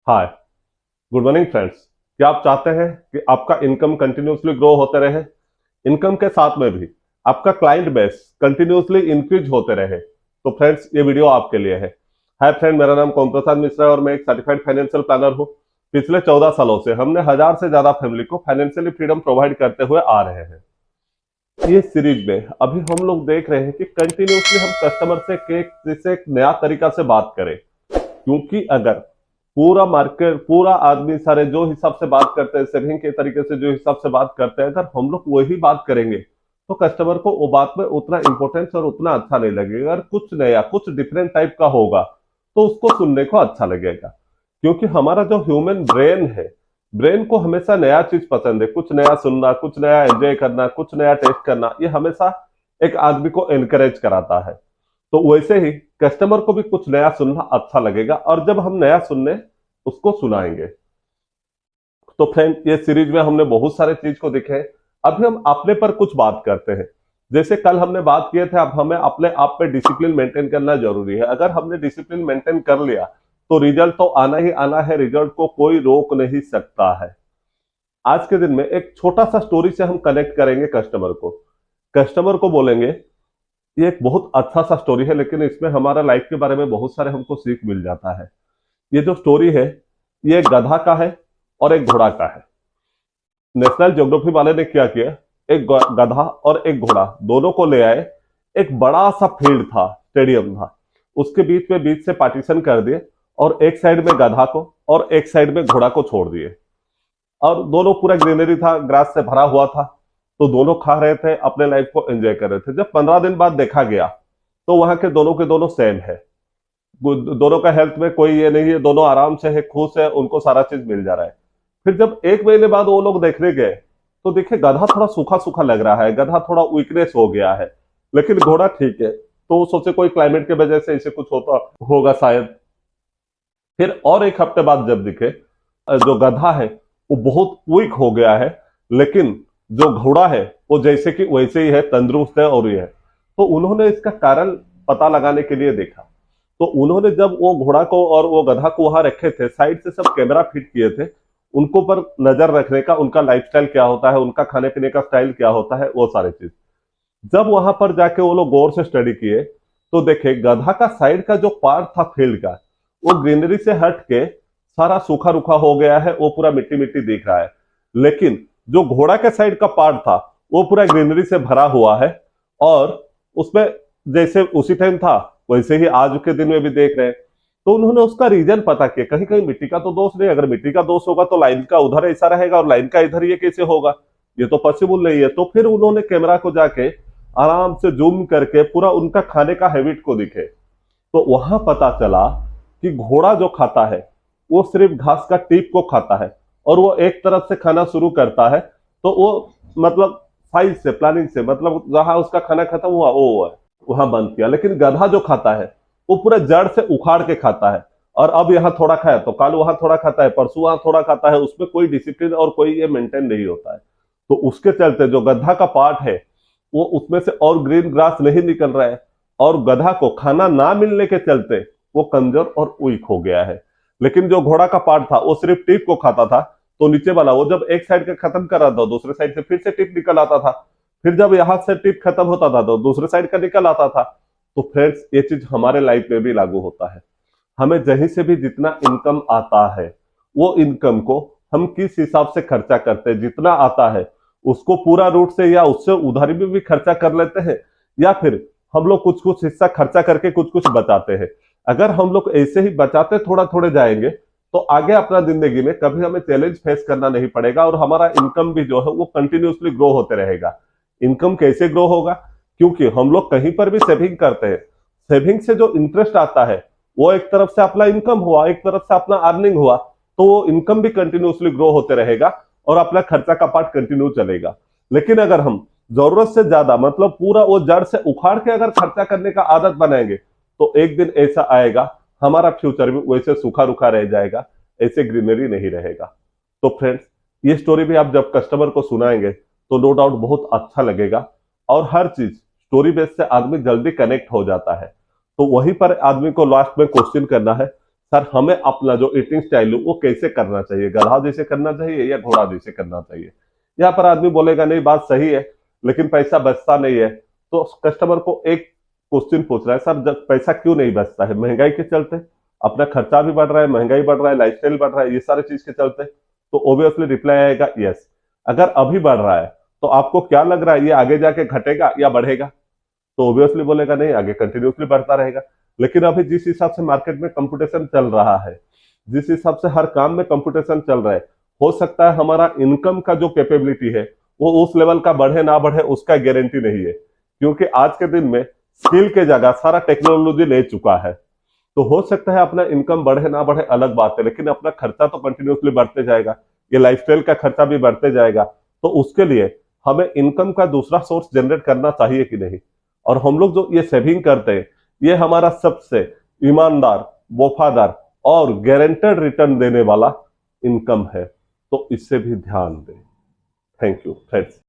हाय, good morning friends. क्या आप चाहते हैं कि आपका इनकम कंटिन्यूसली ग्रो होते रहे? इनकम के साथ में भी आपका क्लाइंट बेस कंटिन्यूसली इंक्रीज होते रहे? तो फ्रेंड्स, ये वीडियो आपके लिए है। हाय फ्रेंड, मेरा नाम ओम प्रसाद मिश्रा है और मैं एक सर्टिफाइड फाइनेंशियल प्लानर हूँ। पिछले 14 सालों से हमने 1000 से ज्यादा फैमिली को फाइनेंशियली फ्रीडम प्रोवाइड करते हुए आ रहे हैं। ये सीरीज में अभी हम लोग देख रहे हैं कि कंटिन्यूसली हम कस्टमर से जैसे एक नया तरीका से बात करें, क्योंकि अगर पूरा मार्केट पूरा आदमी सारे जो हिसाब से बात करते हैं, सेविंग के तरीके से जो हिसाब से बात करते हैं, अगर हम लोग वही बात करेंगे तो कस्टमर को वो बात में उतना इंपॉर्टेंस और उतना अच्छा नहीं लगेगा। अगर कुछ नया कुछ डिफरेंट टाइप का होगा तो उसको सुनने को अच्छा लगेगा, क्योंकि हमारा जो ह्यूमन ब्रेन है, ब्रेन को हमेशा नया चीज पसंद है। कुछ नया सुनना, कुछ नया एंजॉय करना, कुछ नया टेस्ट करना, ये हमेशा एक आदमी को एनकरेज कराता है। तो वैसे ही कस्टमर को भी कुछ नया सुनना अच्छा लगेगा, और जब हम नया सुनने उसको सुनाएंगे। तो फ्रेंड, ये सीरीज में हमने बहुत सारे चीज को देखे हैं। अभी हम अपने पर कुछ बात करते हैं। जैसे कल हमने बात किए थे, अब हमें अपने आप पे डिसिप्लिन मेंटेन करना जरूरी है। अगर हमने डिसिप्लिन मेंटेन कर लिया तो रिजल्ट तो आना ही आना है, रिजल्ट को कोई रोक नहीं सकता है। आज के दिन में एक छोटा सा स्टोरी से हम कनेक्ट करेंगे कस्टमर को बोलेंगे, ये एक बहुत अच्छा सा स्टोरी है, लेकिन इसमें हमारा लाइफ के बारे में बहुत सारे हमको सीख मिल जाता है। ये जो स्टोरी है, ये एक गधा का है और एक घोड़ा का है। नेशनल ज्योग्राफी वाले ने क्या किया, एक गधा और एक घोड़ा दोनों को ले आए। एक बड़ा सा फील्ड था, स्टेडियम था, उसके बीच से पार्टीशन कर दिए, और एक साइड में गधा को और एक साइड में घोड़ा को छोड़ दिए। और दोनों पूरा ग्रीनरी था, ग्रास से भरा हुआ था, तो दोनों खा रहे थे, अपने लाइफ को एंजॉय कर रहे थे। जब 15 दिन बाद देखा गया तो वहां के दोनों सेम है। दोनों का हेल्थ में कोई ये नहीं है, दोनों आराम से है, खुश है, उनको सारा चीज मिल जा रहा है। फिर जब एक महीने बाद वो लोग देखने गए तो देखे गधा थोड़ा सूखा सूखा लग रहा है, गधा थोड़ा वीकनेस हो गया है, लेकिन घोड़ा ठीक है। तो वो सोचे कोई क्लाइमेट की वजह से इसे कुछ होता होगा शायद। फिर और एक हफ्ते बाद जब दिखे, जो गधा है वो बहुत वीक हो गया है, लेकिन जो घोड़ा है वो जैसे कि वैसे ही है, तंदुरुस्त है और ये है। तो उन्होंने इसका कारण पता लगाने के लिए देखा। तो उन्होंने जब वो घोड़ा को और वो गधा को वहां रखे थे, साइड से सब कैमरा फिट किए थे, उनको पर नजर रखने का, उनका लाइफस्टाइल क्या होता है, उनका खाने पीने का स्टाइल क्या होता है, वो सारी चीज। जब वहां पर जाके वो लोग गौर से स्टडी किए तो देखे गधा का साइड का जो पार्ट था फील्ड का, वो ग्रीनरी से हट के सारा सूखा रूखा हो गया है, वो पूरा मिट्टी मिट्टी दिख रहा है। लेकिन जो घोड़ा के साइड का पार्ट था वो पूरा ग्रीनरी से भरा हुआ है, और उसमें जैसे उसी टाइम था वैसे ही आज के दिन में भी देख रहे हैं। तो उन्होंने उसका रीजन पता किया, कहीं कहीं मिट्टी का तो दोष नहीं। अगर मिट्टी का दोष होगा तो लाइन का उधर ऐसा रहेगा और लाइन का इधर ये कैसे होगा, ये तो पॉसिबल नहीं है। तो फिर उन्होंने कैमरा को जाके आराम से जूम करके पूरा उनका खाने का हैबिट को दिखे, तो वहां पता चला कि घोड़ा जो खाता है वो सिर्फ घास का टीप को खाता है, और वो एक तरफ से खाना शुरू करता है तो वो मतलब साइज से, प्लानिंग से, मतलब जहां उसका खाना खत्म हुआ वो वहां बंद किया। लेकिन गधा जो खाता है वो पूरा जड़ से उखाड़ के खाता है, और अब यहाँ थोड़ा खाया तो कल वहां थोड़ा खाता है, परसों वहां थोड़ा खाता है। उसमें कोई डिसिप्लिन और कोई ये मेंटेन नहीं होता है। तो उसके चलते जो गधा का पार्ट है वो उसमें से और ग्रीन ग्रास नहीं निकल रहा है, और गधा को खाना ना मिलने के चलते वो कमजोर और वीक हो गया है। लेकिन जो घोड़ा का पार्ट था वो सिर्फ टिप को खाता था, तो नीचे वाला वो जब एक साइड का खत्म कर रहा था, दूसरे साइड से फिर से टिप निकल आता था। फिर जब यहां से टिप खत्म होता था तो दूसरे साइड का निकल आता था। तो फ्रेंड्स, ये चीज हमारे लाइफ में भी लागू होता है। हमें जहीं से भी जितना इनकम आता है, वो इनकम को हम किस हिसाब से खर्चा करते हैं, जितना आता है उसको पूरा रूट से या उससे उधारी में भी खर्चा कर लेते हैं, या फिर हम लोग कुछ कुछ हिस्सा खर्चा करके कुछ कुछ बचाते हैं। अगर हम लोग ऐसे ही बचाते थोड़ा थोड़े जाएंगे तो आगे अपना जिंदगी में कभी हमें चैलेंज फेस करना नहीं पड़ेगा, और हमारा इनकम भी जो है वो कंटिन्यूसली ग्रो होते रहेगा। इनकम कैसे ग्रो होगा? क्योंकि हम लोग कहीं पर भी सेविंग करते हैं, सेविंग से जो इंटरेस्ट आता है वो एक तरफ से अपना इनकम हुआ, एक तरफ से अपना अर्निंग हुआ, तो वो इनकम भी कंटिन्यूसली ग्रो होते रहेगा और अपना खर्चा का पार्ट कंटिन्यू चलेगा। लेकिन अगर हम जरूरत से ज्यादा, मतलब पूरा वो जड़ से उखाड़ के अगर खर्चा करने का आदत बनाएंगे तो एक दिन ऐसा आएगा हमारा फ्यूचर भी वैसे सूखा रुखा रह जाएगा, ऐसे ग्रीनरी नहीं रहेगा। तो फ्रेंड्स, ये स्टोरी भी आप जब कस्टमर को सुनाएंगे तो नो डाउट बहुत अच्छा लगेगा, और हर चीज स्टोरी बेस से आदमी जल्दी कनेक्ट हो जाता है। तो वहीं पर आदमी को लास्ट में क्वेश्चन करना है, सर हमें अपना जो ईटिंग स्टाइल है वो कैसे करना चाहिए, गधा जैसे करना चाहिए या घोड़ा जैसे करना चाहिए। यहाँ पर आदमी बोलेगा नहीं बात सही है लेकिन पैसा बचता नहीं है, तो कस्टमर को एक क्वेश्चन पूछ रहा है, सर जब पैसा क्यों नहीं बचता है? महंगाई के चलते, अपना खर्चा भी बढ़ रहा है, महंगाई बढ़ रहा है, लाइफस्टाइल बढ़ रहा है, ये सारे चीज के चलते। तो ऑब्वियसली रिप्लाई आएगा यस। अगर अभी बढ़ रहा है तो आपको क्या लग रहा है ये आगे जाके घटेगा या बढ़ेगा? तो ऑब्वियसली बोलेगा नहीं, आगे कंटिन्यूसली बढ़ता रहेगा। लेकिन अभी जिस हिसाब से मार्केट में कंपटीशन चल रहा है, जिस हिसाब से हर काम में कंपटीशन चल रहा है, हो सकता है हमारा इनकम का जो कैपेबिलिटी है वो उस लेवल का बढ़े ना बढ़े उसका गारंटी नहीं है, क्योंकि आज के दिन में स्किल के जगह सारा टेक्नोलॉजी ले चुका है। तो हो सकता है अपना इनकम बढ़े ना बढ़े अलग बात है, लेकिन अपना खर्चा तो कंटिन्यूसली बढ़ते जाएगा, ये लाइफस्टाइल का खर्चा भी बढ़ते जाएगा। तो उसके लिए हमें इनकम का दूसरा सोर्स जनरेट करना चाहिए कि नहीं? और हम लोग जो ये सेविंग करते हैं ये हमारा सबसे ईमानदार, वफादार और गारंटेड रिटर्न देने वाला इनकम है, तो इससे भी ध्यान दें। Thank you friends.